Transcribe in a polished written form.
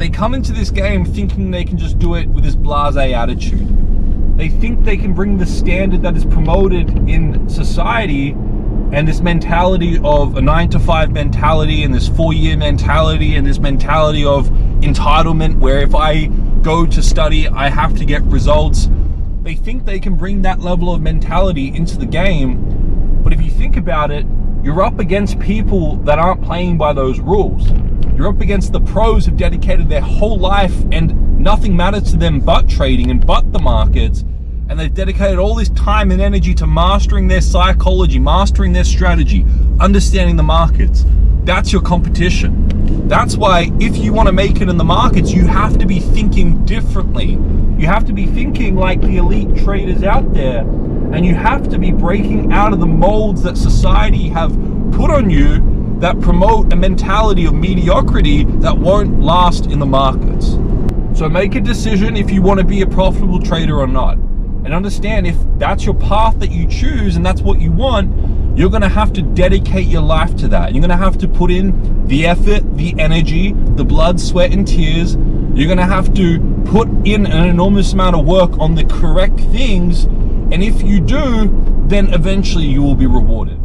They come into this game thinking they can just do it with this blasé attitude. They think they can bring the standard that is promoted in society and this mentality of a 9-to-5 mentality and this 4-year mentality and this mentality of entitlement where if I go to study, I have to get results. They think they can bring that level of mentality into the game. But if you think about it, you're up against people that aren't playing by those rules. You're up against the pros who've dedicated their whole life and nothing matters to them but trading and but the markets. And they've dedicated all this time and energy to mastering their psychology, mastering their strategy, understanding the markets. That's your competition. That's why if you want to make it in the markets, you have to be thinking differently. You have to be thinking like the elite traders out there. And you have to be breaking out of the molds that society have put on you that promote a mentality of mediocrity that won't last in the markets. So make a decision if you want to be a profitable trader or not. And understand if that's your path that you choose and that's what you want, you're going to have to dedicate your life to that. You're going to have to put in the effort, the energy, the blood, sweat, and tears. You're going to have to put in an enormous amount of work on the correct things. And if you do, then eventually you will be rewarded.